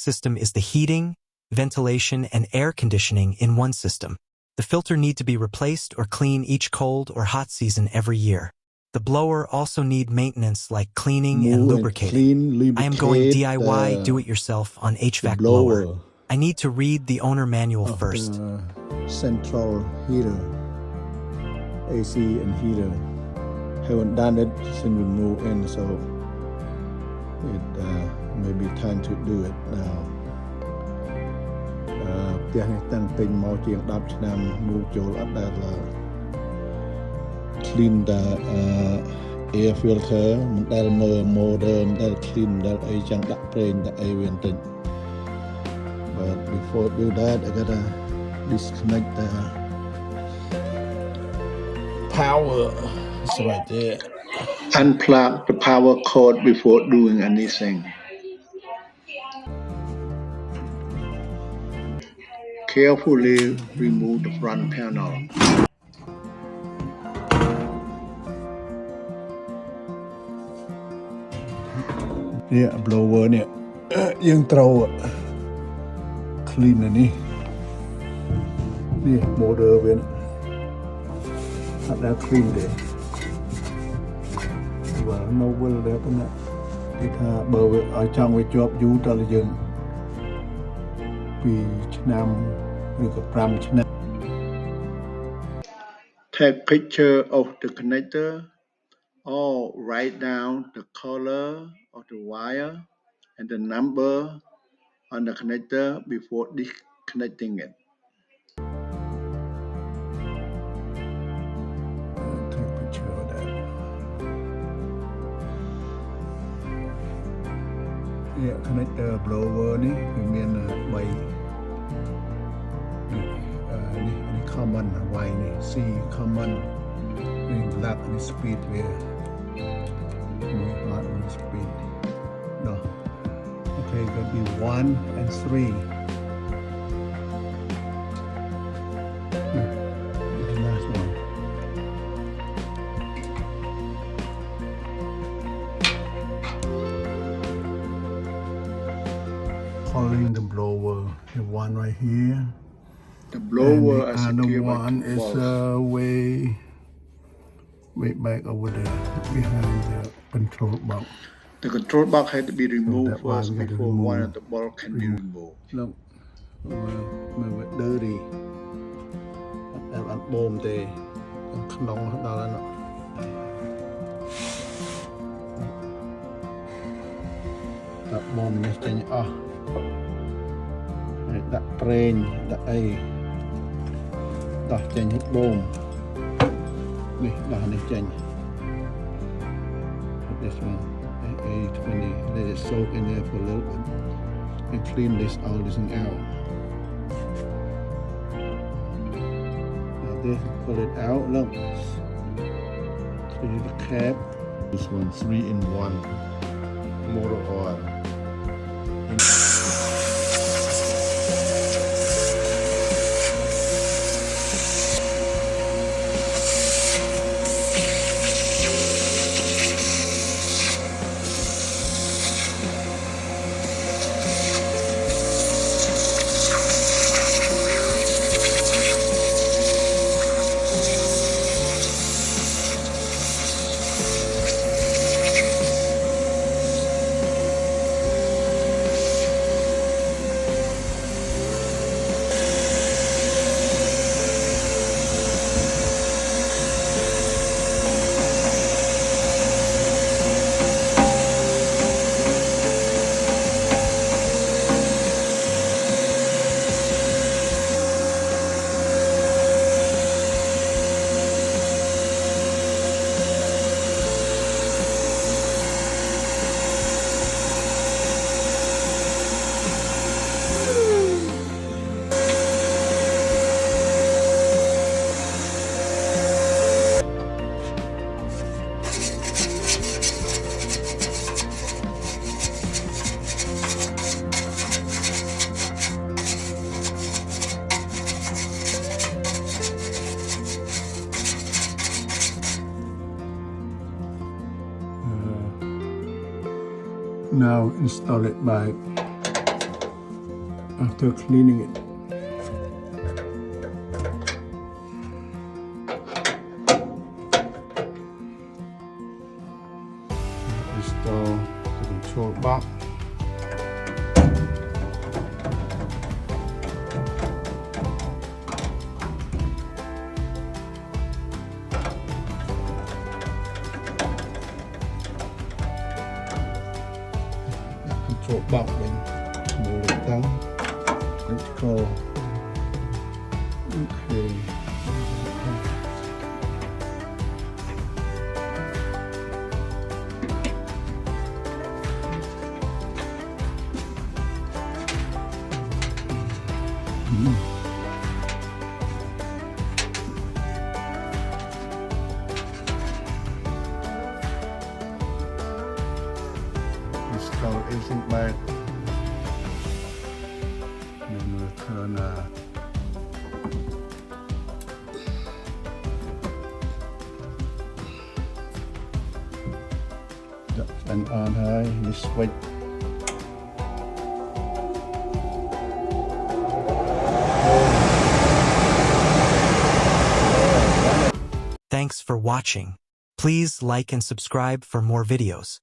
system is the heating, ventilation, and air conditioning in one system. The filter need to be replaced or clean each cold or hot season every year. The blower also need maintenance like cleaning and lubricating. I am going DIY do-it-yourself on HVAC blower. I need to read the owner manual first. Central heater, AC and heater. Haven't done it since we moved in, so it may be time to do it now. ផ្ទះនេះតាំងពេញមកជាង10ឆ្នាំ move ចូលអត់ដែល clean the air filter មិនដែលមើល model មិនដែល clean មិនដែលអីចឹងដាក់ប្រេងដាក់អីវាបន្តិច but before do that I gotta disconnect the power. It's right there. Unplug the power cord before doing anything. Carefully remove the front panel. Yeah, blower เนี่ยយើងត្រូវ clean នេះ motor វាអត់ដែល clean ទេ well no will ដែរប៉ុន្តែគេថាបើវាឲ្យចង់វាជាប់យូរតើយើង 2 ឆ្នាំឬក៏ 5 ឆ្នាំ Take picture of the connector or write down the color of the wire and the number on the connector before disconnecting it. Take a picture of that. Yeah, connector blower នេះវាមាន នេះ common wire នេះ C common នេះ black នេះ speed វា hot នេះ speed no okay could be 1 and 3 the last one calling the blower the one right here. The blower and the other one is way back over there behind the control box. The control box had to be removed first before one of the bulb can be removed. Look, it's dirty. Em ăn bồm thì nóng đó là nó. Đặt bồm này cho nhỉ? Đặt prên, đặt ấy. Đặt cho nhỉ bồm. Này, đặt này cho nhỉ. This one. A20, let it soak in there for a little bit and clean all this thing out. Now this, pull it out, look. See the cap. This one 3-in-1 motor oil. Now install it by after cleaning it. Install the control box. Control box bên màu lực tăng. Let's go. Okay. Install everything back. Then we'll turn the fan on high. This switch. Thanks for watching. Please like and subscribe for more videos.